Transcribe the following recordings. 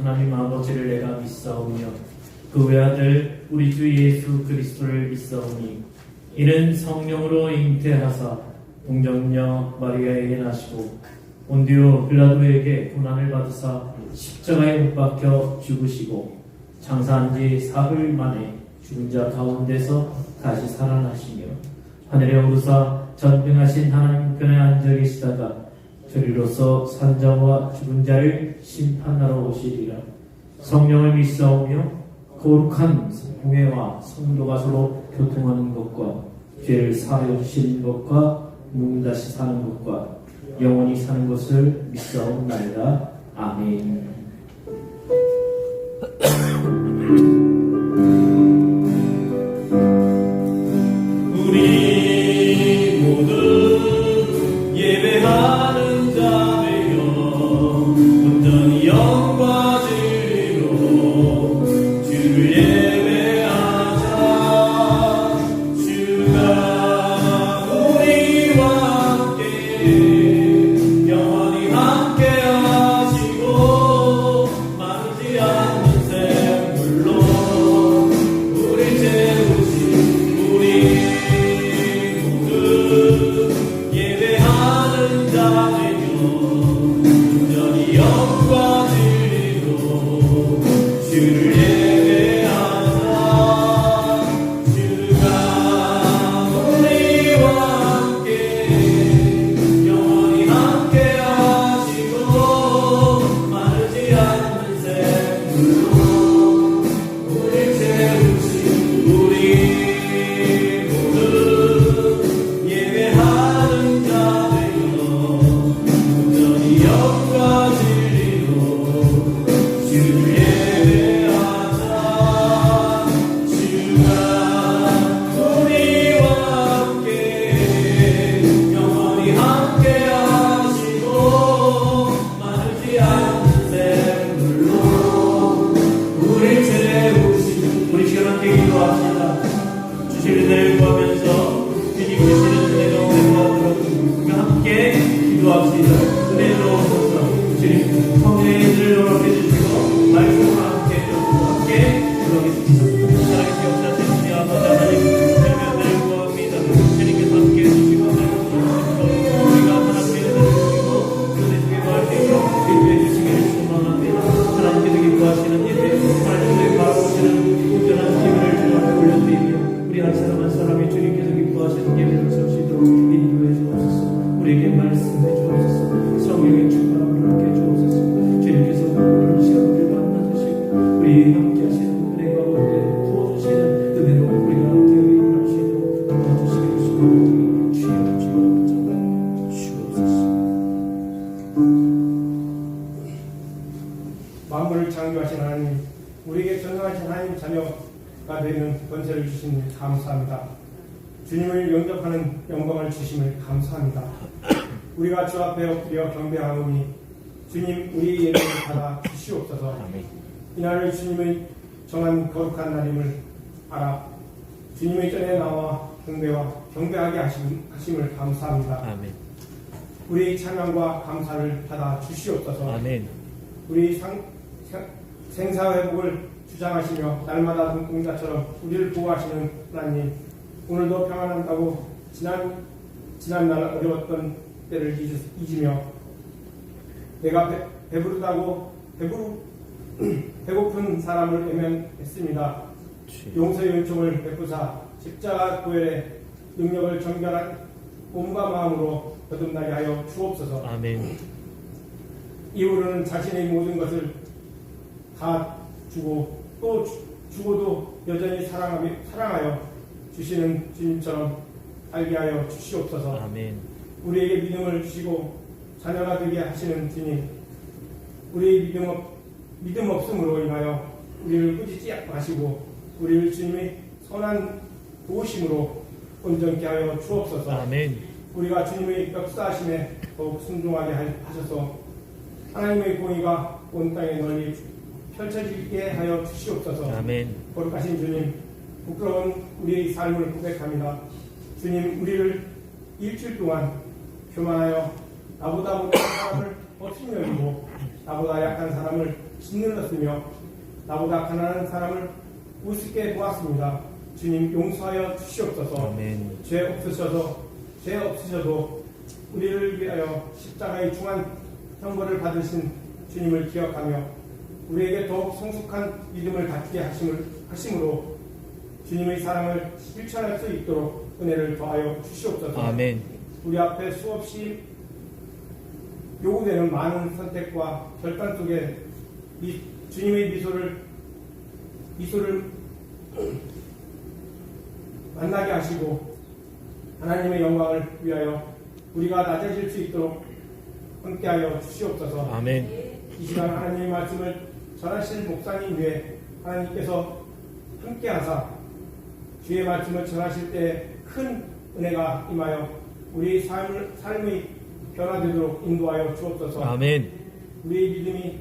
하나님 아버지를 내가 믿사오며 그 외아들 우리 주 예수 그리스도를 믿사오니 이는 성령으로 잉태하사 동정녀 마리아에게 나시고 본디오 빌라도에게 고난을 받으사 십자가에 못 박혀 죽으시고 장사한 지 사흘 만에 죽은 자 가운데서 다시 살아나시며 하늘에 오르사 전능하신 하나님 편에 앉아 계시다가 저리로서 산자와 죽은 자를 심판하러 오시리라. 성령을 믿사오며 거룩한 공회와 성도가 서로 교통하는 것과 죄를 사하여 주시는 것과 다시 사는 것과 영원히 사는 것을 믿사옵나이다. 아멘. 우리 모두 예배하는 자 되어 온전히 영과 진리로 주를 예배하자. 주가 우리와 함께 영원히 함께 하시고 마르지 않는 샘물로 우리 채우신 우리 예배하는 자 되며 온전히 영과 진리로 주를 예배하자. 주가 우리와 함께 영원히 함께 하시고 마르지 않는 샘물로 우리 채우신 우리 모두 예배하는 자 되어 온전히 영과 진리로 주를 예배하자. 주가 우리와 함께 영원히 함께 하시고 마르지 않는 샘물로 우리 채우신 우리 지금 함께 기도합시다. 주실 은혜를 구하면서 주님 주시는 은혜로 구하도록 함께 기도합시다. 은혜로 오셔서 주님 성령의 은혜를 허락해 주시고 말씀과 함께 기도하겠습니다. 사랑의 역사하신 주님 아버지 하나님 은혜를 구합니다. 주님께서 함께 해주시고 우리가 하나님께 해주시고 그들의 속에 거할 수 있도록 인도해 주시기를 소망합니다. 하나님께서 기뻐하시는 예배 하나님의 바라보시는 온전한 예배를 주님께 올려드리며 우리 한 사람 한 사람이 주님께서 기뻐하시는 예배를 설 수 있도록 인도해 주옵소서. 우리에게 말씀해 주옵소서. 성령의 충만함을 함께 해 주옵소서. 주님께서 오늘 시간 우리를 만나주시고 우리 함께 하시는 은혜 가운데 부어주시는 은혜로 우리가 함께 일할 수 있도록 도와주시기를 소망합니다. 주여 주옵소서. 만물을 창조하신 하나님, 우리에게 전능하신 하나님 자녀가 되는 권세를 주신 일 감사합니다. 주님을 영접하는 영광을 주심을 감사합니다. 우리가 주 앞에 엎드려 경배하오니 주님 우리 예배를 받아 주시옵소서. 이날을 주님의 정한 거룩한 날임을 알아 주님의 전에 나와 경배하게 하심을 감사합니다. 아멘. 우리 찬양과 감사를 받아 주시옵소서. 아멘. 우리 생사회복을 주장하시며 날마다 눈동자처럼 우리를 보호하시는 하나님, 오늘도 평안한다고 지난날 어려웠던 때를 잊으며 내가 배부르다고 배고픈 사람을 외면했습니다. 용서의 은총을 베푸사 십자가 고열의 능력을 정결한 몸과 마음으로 거듭나게 하여 주옵소서. 아멘. 이후로는 자신의 모든 것을 다 주고 또 주고도 여전히 사랑하여 주시는 주님처럼 알게 하여 주시옵소서. 아멘. 우리에게 믿음을 주시고 자녀가 되게 하시는 주님, 우리의 믿음 없음으로 인하여 우리를 꾸짖지 마시고 우리를 주님의 선한 도우심으로 온전케 하여 주옵소서. 아멘. 우리가 주님의 역사하심에 더욱 순종하게 하셔서 하나님의 공의가 온 땅에 널리 펼쳐지게 하여 주시옵소서. 아멘. 거룩하신 주님, 부끄러운 우리의 삶을 고백합니다. 주님, 우리를 일주일 동안 교만하여 나보다 못한 사람을 버티며 이고 나보다 약한 사람을 짓눌렀으며 나보다 가난한 사람을 우습게 보았습니다. 주님 용서하여 주시옵소서. 아멘. 죄 없으셔도 우리를 위하여 십자가의 중한 형벌을 받으신 주님을 기억하며 우리에게 더욱 성숙한 믿음을 갖게 하심으로 주님의 사랑을 실천할 수 있도록 은혜를 더하여 주시옵소서. 아멘. 우리 앞에 수없이 요구되는 많은 선택과 결단 속에 주님의 미소를 만나게 하시고 하나님의 영광을 위하여 우리가 낮아질 수 있도록 함께하여 주시옵소서. 아멘. 이 시간 하나님의 말씀을 전하실 목사님 위에 하나님께서 함께하사 주의 말씀을 전하실 때 큰 은혜가 임하여 우리 삶의 변화되도록 인도하여 주옵소서. 아멘. 우리의 믿음이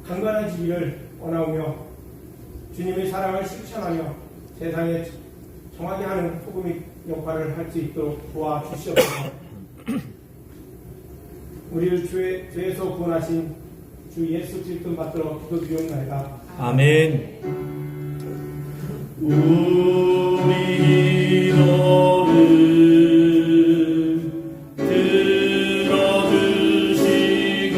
강건해지기를 원하오며 주님의 사랑을 실천하며 세상에 정하게 하는 소금의 역할을 할 수 있도록 도와주시옵소서. 우리를 죄에서 구원하신 주 예수 그리스도 받들어 기도드리옵나이다. 아멘. 우리 기도를 들어주시고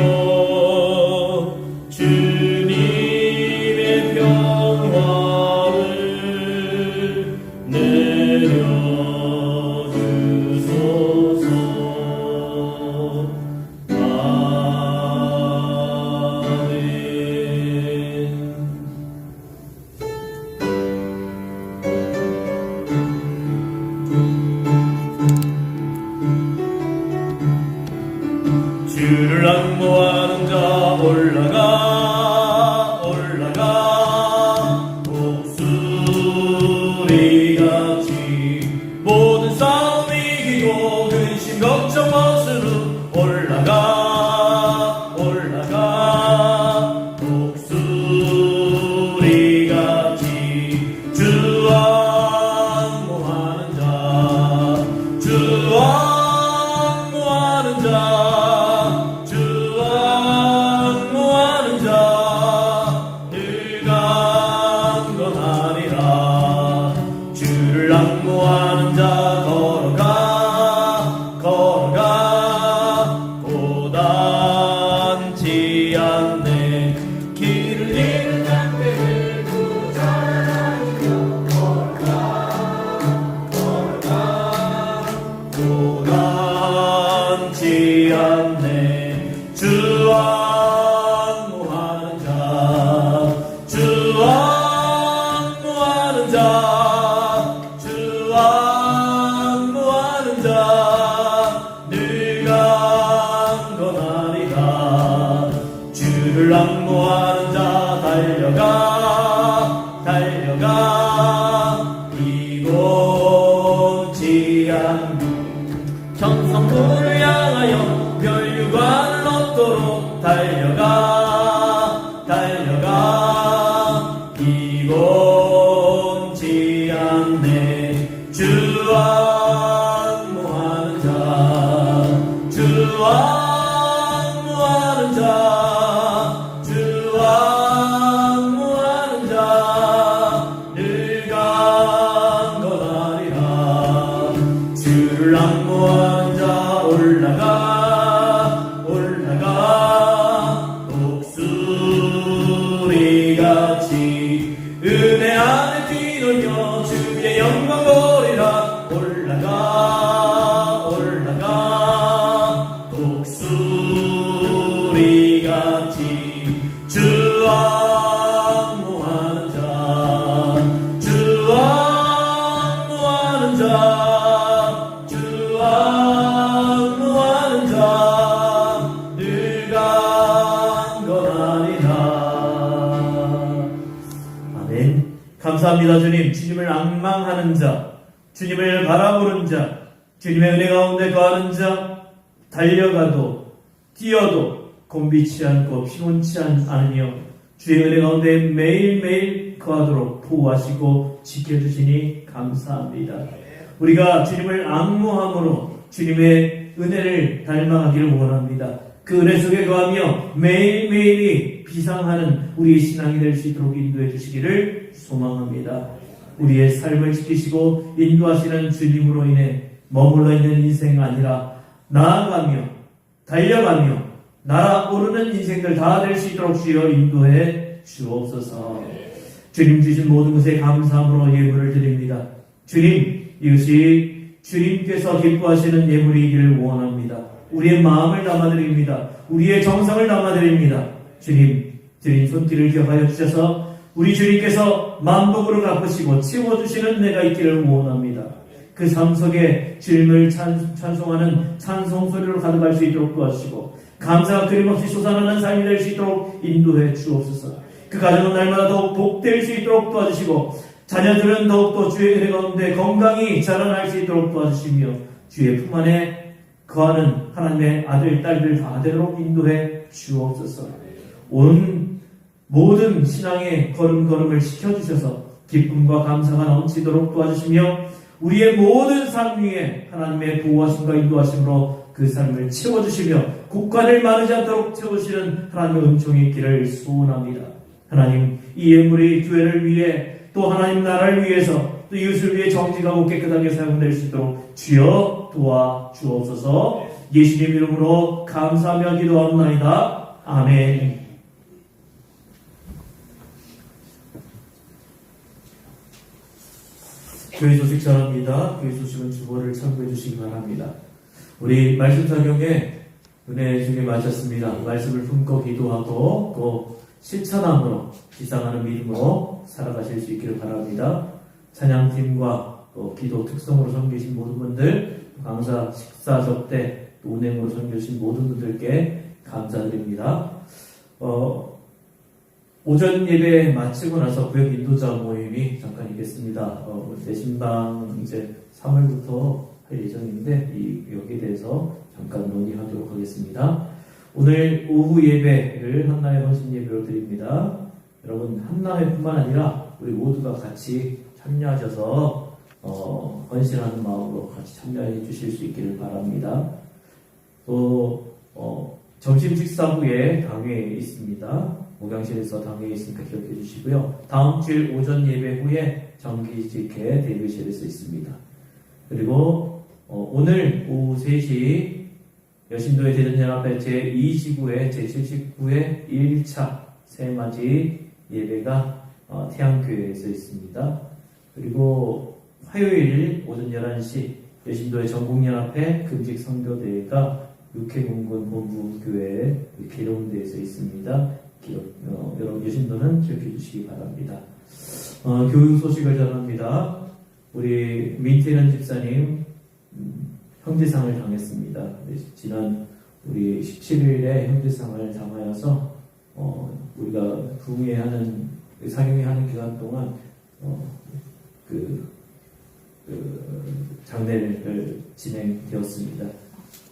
주님의 평화를 내려주소서. 주를 악모하는 자 올라가 독수리같이 모든 싸움 이기고 근심 걱정 벗으로 올라가 독수리같이 주 악모하는 자 주를 악모하는 자 걸어가 고단치 않네 길을 잃은 장대를 구전하며 걸어가 고단치 않네 주 악모하는 자 늘 강건하리라. 주를 악모하는 자 달려가 이곳지 않고 천성부를 향하여 멸류관을 얻도록 달려가 이곳지 않네 주 악모하는 자 늘 강건하리라. 주를 악모하는 자 올라가 독수리같이 은혜 안에 뛰놀며 주의 영광 보리라. 올라가 독수리같이 주 악모하는 자 늘 강건하리라. 아멘. 감사합니다. 주님을 앙망하는 자, 주님을 바라보는 자, 주님의 은혜 가운데 거하는 자, 달려가도 뛰어도 곤비치 않고 피곤치 않으며 주의 은혜 가운데 매일매일 거하도록 보호하시고 지켜주시니 감사합니다. 우리가 주님을 앙모함으로 주님의 은혜를 닮아가기를 원합니다. 그 은혜 속에 거하며 매일매일이 비상하는 우리의 신앙이 될 수 있도록 인도해 주시기를 소망합니다. 우리의 삶을 지키시고 인도하시는 주님으로 인해 머물러 있는 인생이 아니라 나아가며 달려가며 날아오르는 인생들 다 될 수 있도록 주여 인도해 주옵소서. 주님 주신 모든 것에 감사함으로 예물을 드립니다. 주님, 이것이 주님께서 기뻐하시는 예물이기를 원합니다. 우리의 마음을 담아드립니다. 우리의 정성을 담아드립니다. 주님, 드린 손길을 기억하여 주셔서 우리 주님께서 만복으로 갚으시고 채워주시는 은혜가 있기를 원합니다. 그 삶 속에 주님을 찬송하는 찬송 소리로 가득할 수 있도록 도와주시고 감사가 끊임없이 솟아나는 삶이 될 수 있도록 인도해 주옵소서. 그 가정은 날마다 더욱 복될 수 있도록 도와주시고 자녀들은 더욱더 주의 은혜 가운데 건강히 자라날 수 있도록 도와주시며 주의 품 안에 거하는 하나님의 아들, 딸들 다 되도록 인도해 주옵소서. 온 모든 신앙의 걸음걸음을 시켜주셔서 기쁨과 감사가 넘치도록 도와주시며 우리의 모든 삶 위에 하나님의 보호하심과 인도하심으로 그 삶을 채워주시며 국간을 마르지 않도록 채우시는 하나님의 은총이 있기를 소원합니다. 하나님, 이 예물이 교회를 위해 또 하나님 나라를 위해서 또 이웃을 위해 정직하고 깨끗하게 사용될 수 있도록 주여 도와주옵소서. 예수님 이름으로 감사하며 기도합나이다. 아멘. 교회 소식 전합니다. 교회 소식은 주보를 참고해 주시기 바랍니다. 우리 말씀 착용에 은혜 중에 마쳤습니다. 말씀을 품고 기도하고 또 실천함으로 기상하는 믿음으로 살아가실 수 있기를 바랍니다. 찬양팀과 또 기도 특성으로 섬기신 모든 분들, 강사 식사 접대 또 운행으로 섬기신 모든 분들께 감사드립니다. 오전 예배 마치고 나서 구역 인도자 모임이 잠깐 있겠습니다. 대신방 이제 3월부터 할 예정인데 여기에 대해서 잠깐 논의하도록 하겠습니다. 오늘 오후 예배를 한나의 헌신 예배로 드립니다. 여러분 한나회뿐만 아니라 우리 모두가 같이 참여하셔서 헌신하는 마음으로 같이 참여해 주실 수 있기를 바랍니다. 또 점심 식사 후에 당회에 있습니다. 목양실에서 당회에 있으니까 기억해 주시고요. 다음 주일 오전 예배 후에 정기직회 대교실에서 있습니다. 그리고 오늘 오후 3시 여신도의 대전연합회 제2지구의 제79회 1차 새맞이 예배가 태양교회에서 있습니다. 그리고 화요일 오전 11시 여신도의 전국연합회 금식 선교대회가 육해공군 본부교회 기룡대에서 있습니다. 여러분 여신도는 기억해 주시기 바랍니다. 교육 소식을 전합니다. 우리 민태현 집사님 형제상을 당했습니다. 지난 우리 17일에 형제상을 당하여서 우리가 부흥회하는 상영회하는 기간 동안 장례를 진행되었습니다.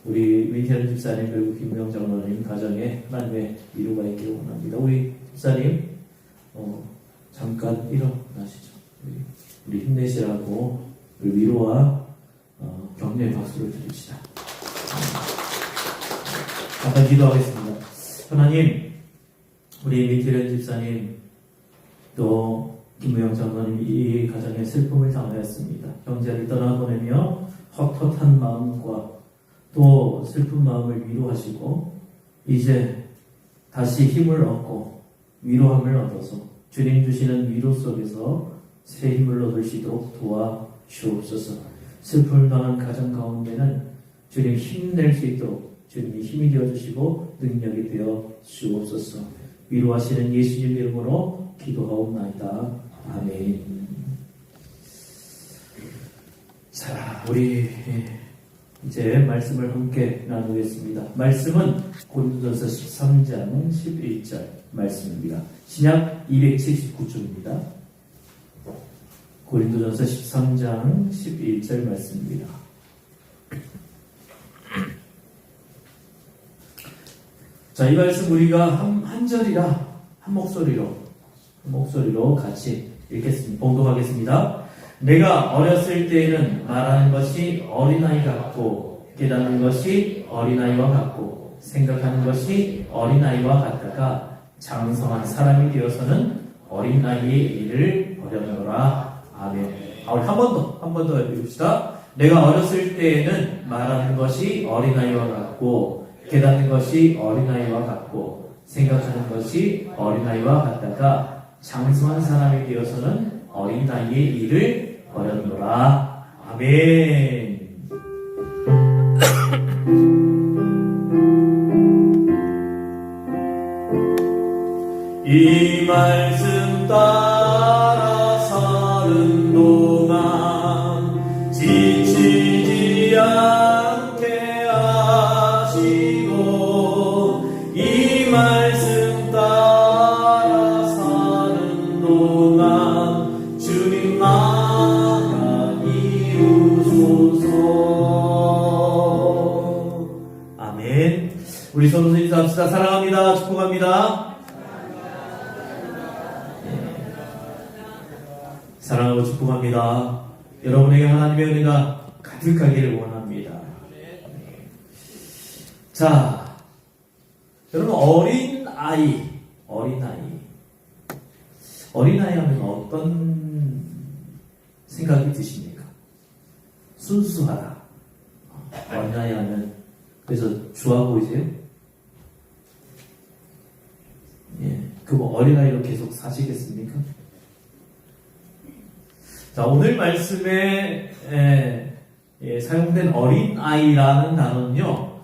우리 민태현 집사님 그리고 김명 장로님 가정에 하나님의 위로가 있기를 원합니다. 우리 집사님 잠깐 일어나시죠. 우리 힘내시라고 위로와 격려의 박수를 드립시다. 잠깐 기도하겠습니다. 하나님, 우리 민태현 집사님 또 김우영 장로님 이 가정에 슬픔을 당하였습니다. 형제를 떠나보내며 헛헛한 마음과 또 슬픈 마음을 위로하시고 이제 다시 힘을 얻고 위로함을 얻어서 주님 주시는 위로 속에서 새 힘을 얻을 수 있도록 도와주옵소서. 슬픔을 당한 가정 가운데는 주님 힘낼 수 있도록 주님이 힘이 되어주시고 능력이 되어 주옵소서. 위로하시는 예수님 이름으로 기도하옵나이다. 아멘. 자, 우리 이제 말씀을 함께 나누겠습니다. 말씀은 고린도전서 13장 11절 말씀입니다. 신약 279쪽입니다. 고린도전서 13장 11절 말씀입니다. 자, 이 말씀 우리가 한 절이라 한 목소리로 같이 읽겠습니다. 봉독하겠습니다. 내가 어렸을 때에는 말하는 것이 어린아이 같고 깨닫는 것이 어린아이와 같고 생각하는 것이 어린아이와 같다가 장성한 사람이 되어서는 어린아이의 일을 버렸노라. 아멘. 우리 한 번 더 해봅시다. 내가 어렸을 때에는 말하는 것이 어린아이와 같고 깨닫는 것이 어린아이와 같고 생각하는 것이 어린아이와 같다가 장성한 사람이 되어서는 어린아이의 일을 버렸노라. 아멘. 이 말씀 따라 사는 동안 지치지 않게 하시고 이 말씀 따라 사는 동안 주님 나라 이루소서. 아멘. 우리 서로 인사합시다. 사랑합니다. 축복합니다. 사랑하고 축복합니다. 여러분에게 하나님의 은혜가 가득하기를 원합니다. 자, 여러분 어린아이 하면 어떤 생각이 드십니까? 순수하다. 어린아이 하면 그래서 좋아 보이세요? 예, 그럼 어린아이로 계속 사시겠습니까? 자, 오늘 말씀에 사용된 어린아이라는 단어는요,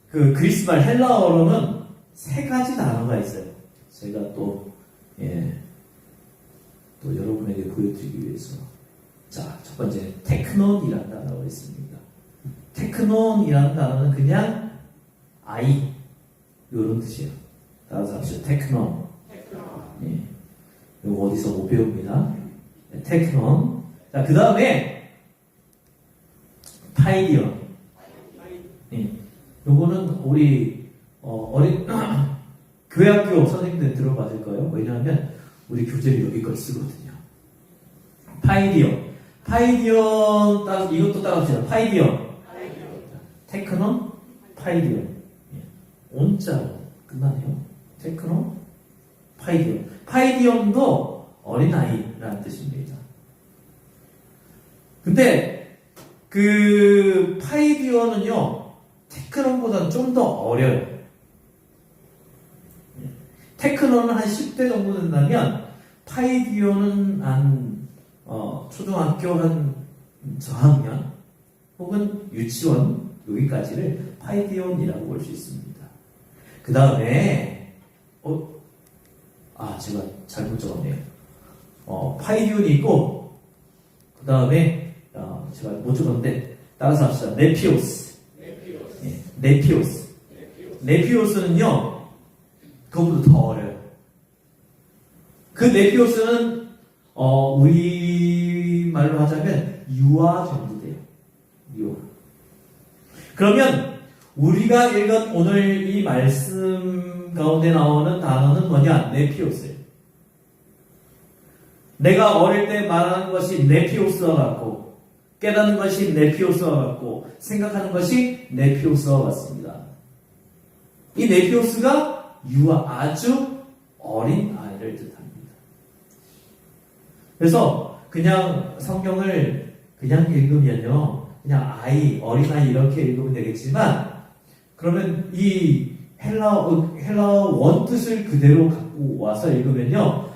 그 그리스말 헬라어로는 세 가지 단어가 있어요. 제가 또 여러분에게 보여드리기 위해서. 자, 첫 번째, 테크논이라는 단어가 있습니다. 테크논이라는 단어는 그냥 아이, 이런 뜻이에요. 따라서 합시다. 테크논. 예. 이거 어디서 못 배웁니다. 테크논. 자, 그 다음에 파이디언. 예. 요거는 우리 어린 교회학교 선생님들 들어봤을 거예요. 왜냐하면 우리 교재를 여기까지 쓰거든요. 파이디언. 이것도 따라합시다. 파이디언. 테크논, 파이디언. 예. 온자로 끝나네요. 테크논, 파이디언. 파이디언도 어린아이라는 뜻입니다. 근데 그 파이디언은요, 테크논보다는 좀 더 어려요. 테크논은 한 10대 정도 된다면 파이디언은 한 초등학교 한 저학년 혹은 유치원 여기까지를 파이디언이라고 볼 수 있습니다. 그 다음에 제가 잘못 적었네요. 파이디온이 있고, 그 다음에, 제가 못 적었는데, 따라서 합시다. 네피오스. 네피오스는요, 그것보다 더 어려요. 그 네피오스는, 우리말로 하자면, 유아 정도 돼요. 유아. 그러면, 우리가 읽은 오늘 이 말씀 가운데 나오는 단어는 뭐냐? 네피오스예요. 내가 어릴 때 말하는 것이 네피오스와 같고, 깨닫는 것이 네피오스와 같고, 생각하는 것이 네피오스와 같습니다. 이 네피오스가 유아, 아주 어린 아이를 뜻합니다. 그래서 그냥 성경을 그냥 읽으면요, 그냥 어린아이 이렇게 읽으면 되겠지만, 그러면 이 헬라어 원뜻을 그대로 갖고 와서 읽으면요,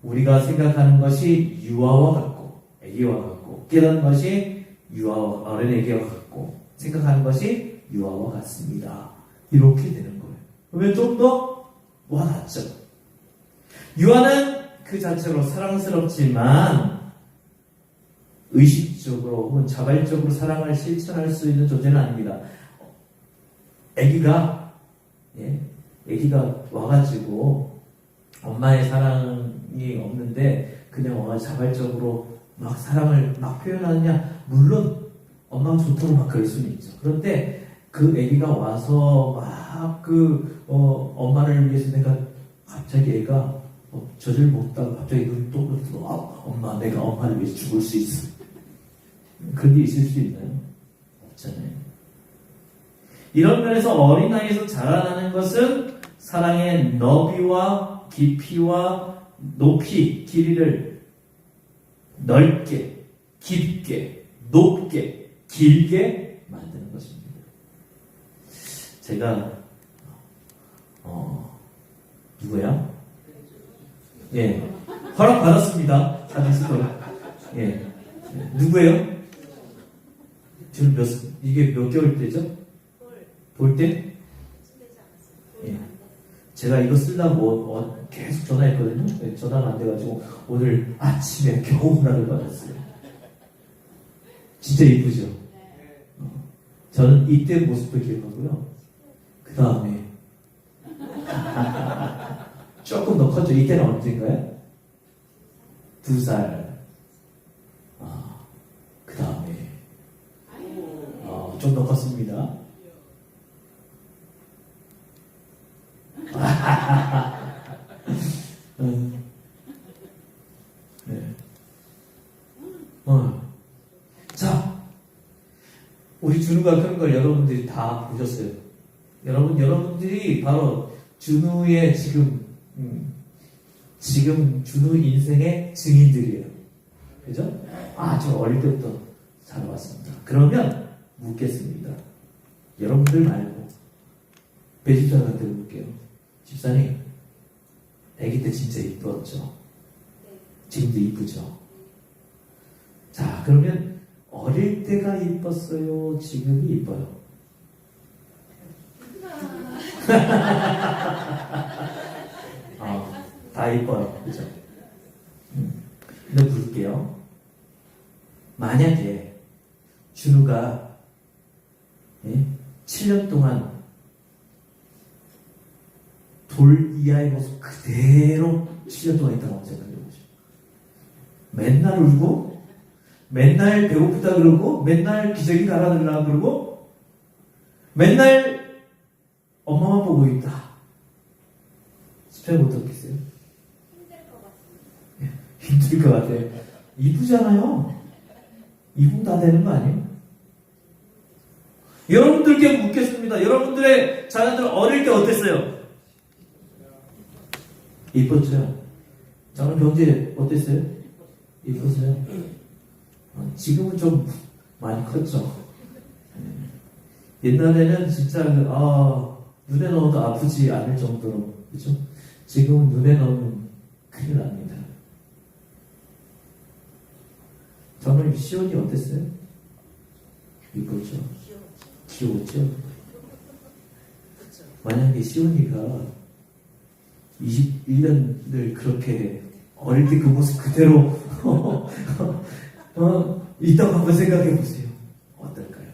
우리가 생각하는 것이 유아와 같고, 아기와 같고, 깨닫는 것이 어린아기와 같고, 생각하는 것이 유아와 같습니다. 이렇게 되는 거예요. 그러면 좀 더 와닿죠. 유아는 그 자체로 사랑스럽지만, 의식적으로 혹은 자발적으로 사랑을 실천할 수 있는 존재는 아닙니다. 아기가 와가지고 엄마의 사랑이 없는데 그냥 와가지고 자발적으로 막 사랑을 막 표현하느냐? 물론 엄마가 좋다고 막 그럴 수는 있죠. 그런데 그 아기가 와서 막 엄마를 위해서 내가 갑자기 애가 젖을 먹다가 갑자기 눈 또 엄마 내가 엄마를 위해서 죽을 수 있어. 그런 게 있을 수 있나요? 없잖아요. 이런 면에서 어린아이에서 자라나는 것은 사랑의 너비와 깊이와 높이, 길이를 넓게, 깊게, 높게, 길게 만드는 것입니다. 제가 누구야? 예, 허락 받았습니다. 사진스토리. 예, 누구예요? 지금 이게 몇 개월 때죠? 볼 때? 예. 제가 이거 쓰려고 계속 전화했거든요. 네, 전화가 안 돼가지고 오늘 아침에 겨우 전화를 받았어요. 진짜 이쁘죠? 저는 이때 모습을 기억하고요. 그 다음에 조금 더 컸죠. 이때는 언제인가요? 2살. 그 다음에 좀 더 컸습니다. 네. 자, 우리 준우가 크는 걸 여러분들이 다 보셨어요. 여러분들이 바로 준우의 지금 준우 인생의 증인들이에요. 그죠? 아주 어릴 때부터 살아왔습니다. 그러면 묻겠습니다. 여러분들 말고 배집사한테 묻게요. 집사님, 아기 때 진짜 이뻤죠? 지금도 이쁘죠? 자, 그러면 어릴 때가 이뻤어요? 지금이 이뻐요? 다 이뻐요. 그죠? 근데 물을게요. 만약에 준우가 7년 동안 돌 이하의 모습 그대로 7년 동안 있다고 생각해보죠. 맨날 울고, 맨날 배고프다 그러고, 맨날 기저귀 갈아달라 그러고, 맨날 엄마만 보고 있다. 스페인 어떻겠어요? 힘들 것 같아요. 이쁘잖아요. 이분 다 되는 거 아니에요? 여러분들께 묻겠습니다. 여러분들의 자녀들 어릴 때 어땠어요? 이뻤죠? 저는 경제 어땠어요? 이뻤어요? 지금은 좀 많이 컸죠? 옛날에는 진짜 눈에 넣어도 아프지 않을 정도로, 그죠? 지금은 눈에 넣으면 큰일 납니다. 저는 시온이 어땠어요? 이뻤죠? 귀여웠죠? 만약에 시온이가 21년을 그렇게 어릴 때 그 모습 그대로 있다고 한번 생각해 보세요. 어떨까요?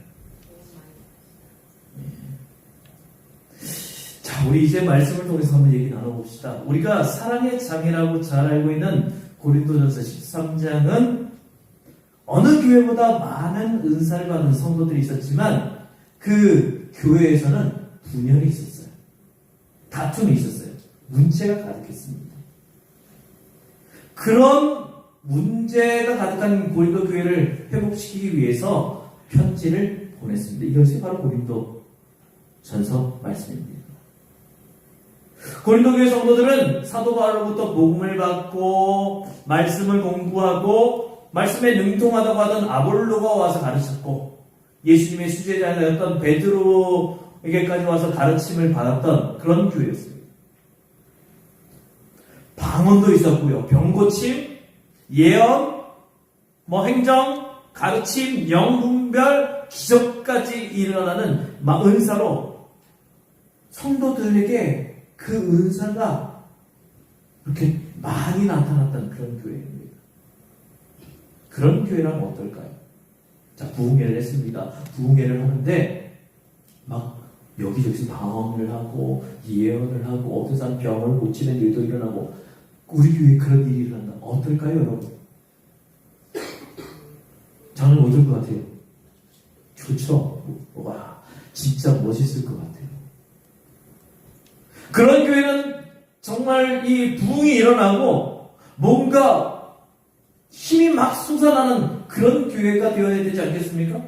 자, 우리 이제 말씀을 통해서 한번 얘기 나눠봅시다. 우리가 사랑의 장이라고 잘 알고 있는 고린도전서 13장은 어느 교회보다 많은 은사를 받은 성도들이 있었지만 그 교회에서는 분열이 있었어요. 다툼이 있었어요. 문제가 가득했습니다. 그런 문제가 가득한 고린도 교회를 회복시키기 위해서 편지를 보냈습니다. 이것이 바로 고린도 전서 말씀입니다. 고린도 교회 성도들은 사도 바울로부터 복음을 받고 말씀을 공부하고 말씀에 능통하다고 하던 아볼로가 와서 가르쳤고 예수님의 수제자였던 베드로에게까지 와서 가르침을 받았던 그런 교회였습니다. 방언도 있었고요. 병고침, 예언, 행정, 가르침, 영분별, 기적까지 일어나는 은사로 성도들에게 그 은사가 그렇게 많이 나타났던 그런 교회입니다. 그런 교회라면 어떨까요? 자, 부흥회를 했습니다. 부흥회를 하는데 여기저기서 방언을 하고 예언을 하고 어떤 사람 병을 고치는 일도 일어나고 우리 교회에 그런 일이 일어난다. 어떨까요, 여러분? 저는 어떨 것 같아요? 좋죠? 와, 진짜 멋있을 것 같아요. 그런 교회는 정말 이 부흥이 일어나고 뭔가 힘이 막 솟아나는 그런 교회가 되어야 되지 않겠습니까?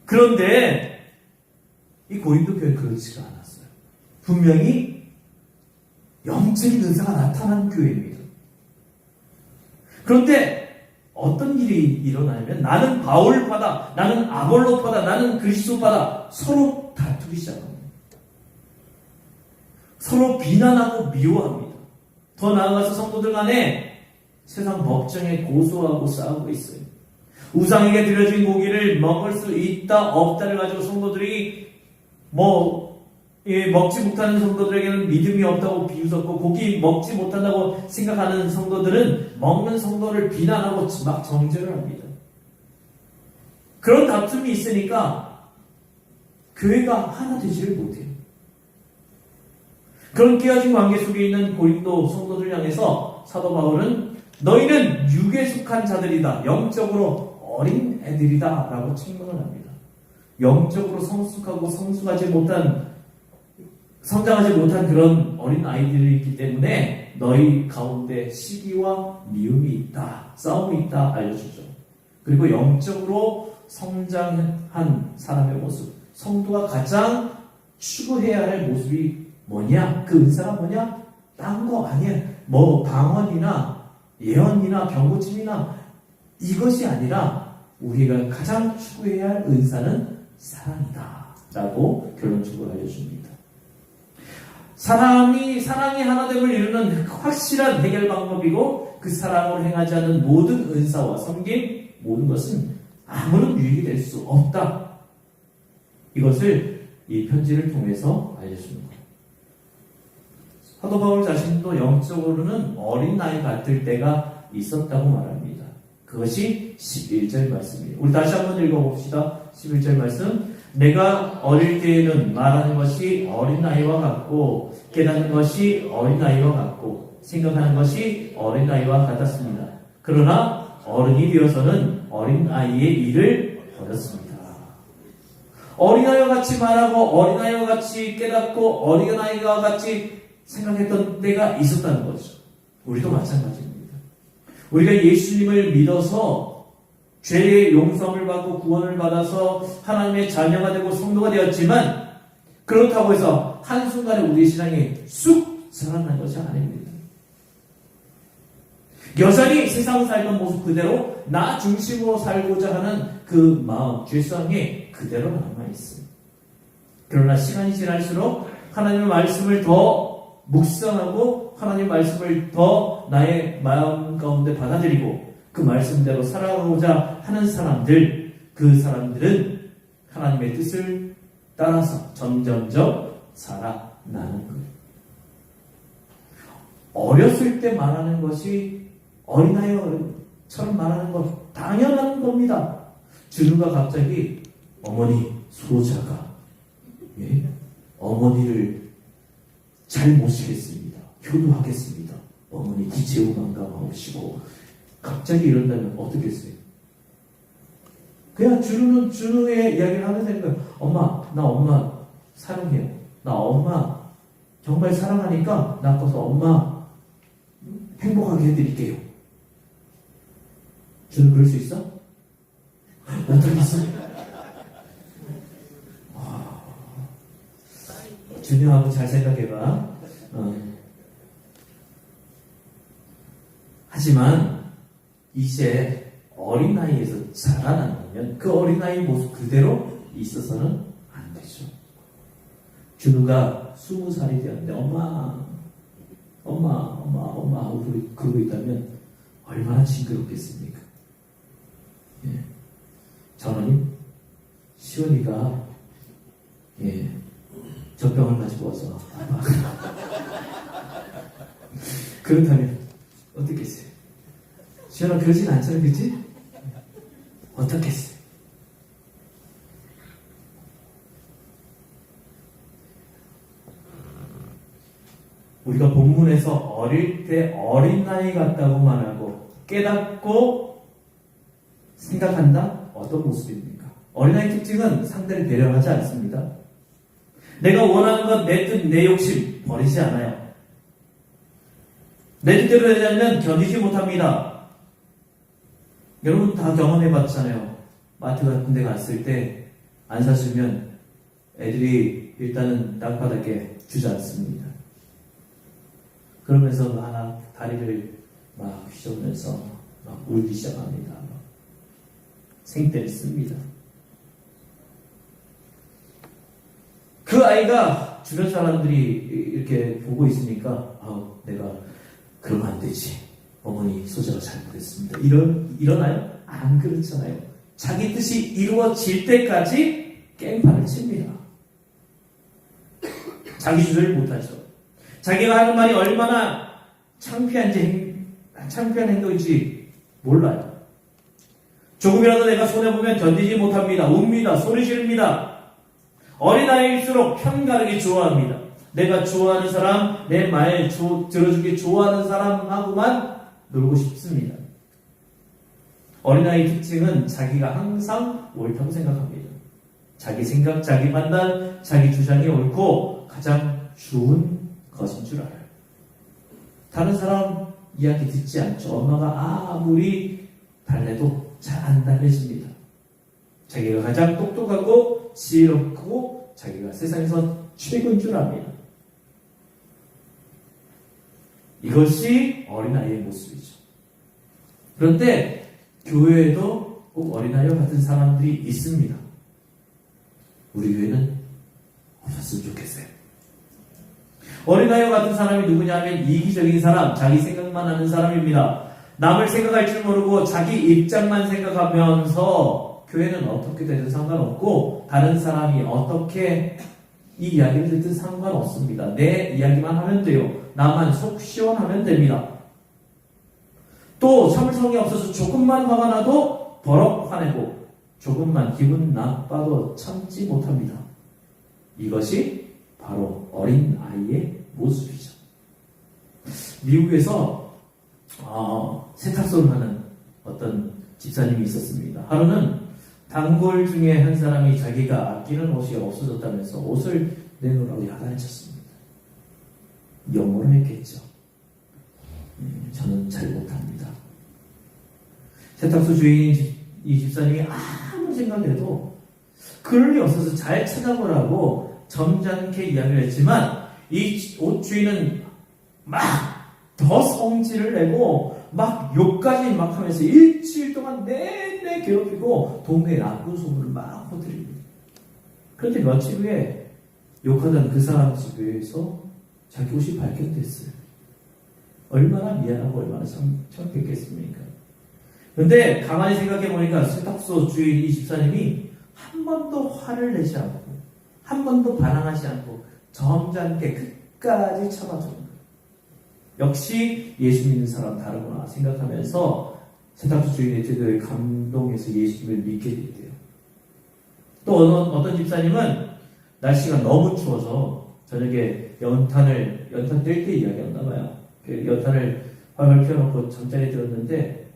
그런데 이 고린도 교회 그렇지가 않았어요. 분명히 영적인 은사가 나타난 교회입니다. 그런데 어떤 일이 일어나냐면 나는 바울파다, 나는 아볼로파다, 나는 그리스도파다 서로 다투기 시작합니다. 서로 비난하고 미워합니다. 더 나아가서 성도들 간에 세상 법정에 고소하고 싸우고 있어요. 우상에게 드려진 고기를 먹을 수 있다 없다를 가지고 성도들이 먹지 못하는 성도들에게는 믿음이 없다고 비웃었고, 고기 먹지 못한다고 생각하는 성도들은 먹는 성도를 비난하고 막 정죄를 합니다. 그런 다툼이 있으니까 교회가 하나 되지를 못해요. 그런 깨어진 관계 속에 있는 고린도 성도들 향해서 사도 바울은 너희는 육에 속한 자들이다, 영적으로 어린 애들이다 라고 책망을 합니다. 영적으로 성숙하고 성숙하지 못한, 성장하지 못한 그런 어린 아이들이 있기 때문에 너희 가운데 시기와 미움이 있다, 싸움이 있다 알려주죠. 그리고 영적으로 성장한 사람의 모습, 성도가 가장 추구해야 할 모습이 뭐냐? 그 은사가 뭐냐? 딴 거 아니야. 방언이나 예언이나 병고침이나 이것이 아니라 우리가 가장 추구해야 할 은사는 사랑이다 라고 결론적으로 알려줍니다. 사랑이 하나됨을 이루는 확실한 해결 방법이고, 그 사랑으로 행하지 않는 모든 은사와 섬김, 모든 것은 아무런 유익이 될 수 없다. 이것을 이 편지를 통해서 알려주는 거예요. 사도 바울 자신도 영적으로는 어린 나이 같을 때가 있었다고 말합니다. 그것이 11절 말씀이에요. 우리 다시 한번 읽어봅시다. 11절 말씀. 내가 어릴 때에는 말하는 것이 어린아이와 같고 깨닫는 것이 어린아이와 같고 생각하는 것이 어린아이와 같았습니다. 그러나 어른이 되어서는 어린아이의 일을 버렸습니다. 어린아이와 같이 말하고 어린아이와 같이 깨닫고 어린아이와 같이 생각했던 때가 있었다는 거죠. 우리도 마찬가지입니다. 우리가 예수님을 믿어서 죄의 용서를 받고 구원을 받아서 하나님의 자녀가 되고 성도가 되었지만, 그렇다고 해서 한순간에 우리의 신앙이 쑥 살아난 것이 아닙니다. 여전히 세상 살던 모습 그대로 나 중심으로 살고자 하는 그 마음, 죄성이 그대로 남아있습니다. 그러나 시간이 지날수록 하나님의 말씀을 더 묵상하고 하나님의 말씀을 더 나의 마음 가운데 받아들이고 그 말씀대로 살아가고자 하는 사람들, 그 사람들은 하나님의 뜻을 따라서 점점점 살아나는 거예요. 어렸을 때 말하는 것이 어린아이처럼 말하는 것 당연한 겁니다. 준우가 갑자기 어머니 소자가 어머니를 잘 모시겠습니다. 효도하겠습니다. 어머니 기재우만감하시고 갑자기 이런다면 어떻겠어요? 그냥 준우의 이야기를 하면 되는 거예요. 나 엄마 사랑해요. 나 엄마 정말 사랑하니까 나 아파서 엄마 행복하게 해드릴게요. 준우 그럴 수 있어? 못하겠어? 준우하고 잘 생각해봐. 하지만 이제 어린아이에서 자라나면 그 어린아이 모습 그대로 있어서는 안 되죠. 준우가 20살이 되었는데 엄마 하고 그러고 있다면 얼마나 징그럽겠습니까? 전원님, 시원이가 젖병을 가지고 와서 그렇다면 어떻겠어요? 시원아 그러진 않잖아요, 그치? 어떻겠어요? 우리가 본문에서 어릴 때 어린아이 같다고 말하고 깨닫고 생각한다? 어떤 모습입니까? 어린아이 특징은 상대를 배려하지 않습니다. 내가 원하는 건 내 뜻, 내 욕심 버리지 않아요. 내 뜻대로 되지 않으면 견디지 못합니다. 여러분 다 경험해봤잖아요. 마트 같은 데 갔을 때 안 사주면 애들이 일단은 땅바닥에 주저앉습니다. 그러면서 막 다리를 막 휘저으면서 막 울기 시작합니다. 막 생떼를 씁니다. 그 아이가 주변 사람들이 이렇게 보고 있으니까 내가 그러면 안 되지. 어머니 소자가 잘못했습니다. 일어나요? 안 그렇잖아요. 자기 뜻이 이루어질 때까지 깽판을 칩니다. 자기 주저를 못하죠. 자기가 하는 말이 얼마나 창피한 행동인지 몰라요. 조금이라도 내가 손해보면 견디지 못합니다. 웁니다. 소리 지릅니다. 어린아이일수록 편가르기 좋아합니다. 내가 좋아하는 사람, 내 말 들어주기 좋아하는 사람하고만 놀고 싶습니다. 어린아이 특징은 자기가 항상 옳다고 생각합니다. 자기 생각, 자기 판단, 자기 주장이 옳고 가장 좋은 것인 줄 알아요. 다른 사람 이야기 듣지 않죠. 엄마가 아무리 달래도 잘 안 달래집니다. 자기가 가장 똑똑하고 지혜롭고 자기가 세상에서 최고인 줄 압니다. 이것이 어린아이의 모습이죠. 그런데 교회에도 꼭 어린아이와 같은 사람들이 있습니다. 우리 교회는 없었으면 좋겠어요. 어린아이와 같은 사람이 누구냐면 이기적인 사람, 자기 생각만 하는 사람입니다. 남을 생각할 줄 모르고 자기 입장만 생각하면서 교회는 어떻게 되든 상관없고 다른 사람이 어떻게 이 이야기를 듣든 상관없습니다. 내 이야기만 하면 돼요. 나만 속 시원하면 됩니다. 또 참을성이 없어서 조금만 화가 나도 버럭 화내고 조금만 기분 나빠도 참지 못합니다. 이것이 바로 어린 아이의 모습이죠. 미국에서 세탁소를 하는 어떤 집사님이 있었습니다. 하루는 단골 중에 한 사람이 자기가 아끼는 옷이 없어졌다면서 옷을 내놓으라고 야단을 쳤습니다. 영어로 했겠죠. 저는 잘 못합니다. 세탁소 주인인 이 집사님이 아무 생각해도 그럴 리 없어서 잘 찾아보라고 점잖게 이야기를 했지만 이 옷 주인은 막 더 성질을 내고 막 욕까지 막 하면서 일주일 동안 내내 괴롭히고 동네에 나쁜 소문을 막 퍼뜨립니다. 그런데 며칠 후에 욕하던 그 사람 집에서 자기 옷이 발견됐어요. 얼마나 미안하고 얼마나 창피했겠습니까? 그런데 가만히 생각해 보니까 세탁소 주인 이 집사님이 한 번도 화를 내지 않고 한 번도 반항하지 않고 점잖게 끝까지 참아주는 거예요. 역시 예수 믿는 사람 다르구나 생각하면서 세탁소 주인의 태도에 감동해서 예수님을 믿게 됐대요. 또 어떤 집사님은 날씨가 너무 추워서 저녁에 연탄 뗄 때 이야기였나 봐요. 연탄을 활활 피워놓고 잠자리에 들었는데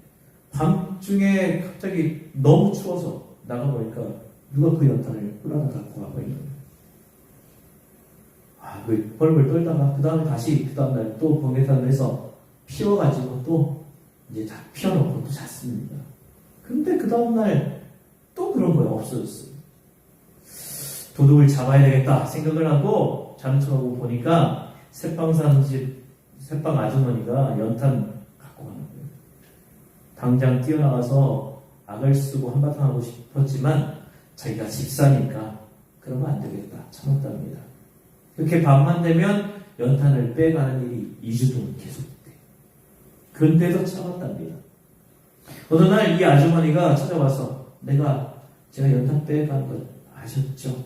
밤중에 갑자기 너무 추워서 나가보니까 누가 그 연탄을 홀라당 갖고 가고 있는 거예요. 그 벌벌 떨다가 그 다음날 또 번개탄을 해서 피워가지고 또 이제 다 피워놓고 또 잤습니다. 근데 그 다음날 또 그런 거예요. 없어졌어요. 도둑을 잡아야 되겠다 생각을 하고 자는 척하고 보니까 새빵 사는 집 새빵 아주머니가 연탄 갖고 가는 거예요. 당장 뛰어나가서 악을 쓰고 한바탕 하고 싶었지만 자기가 집사니까 그러면 안 되겠다 참았답니다. 그렇게 밤만 되면 연탄을 빼가는 일이 2주 동안 계속돼요. 그런데도 참았답니다. 어느 날 이 아주머니가 찾아와서 제가 연탄 빼가는 걸 아셨죠?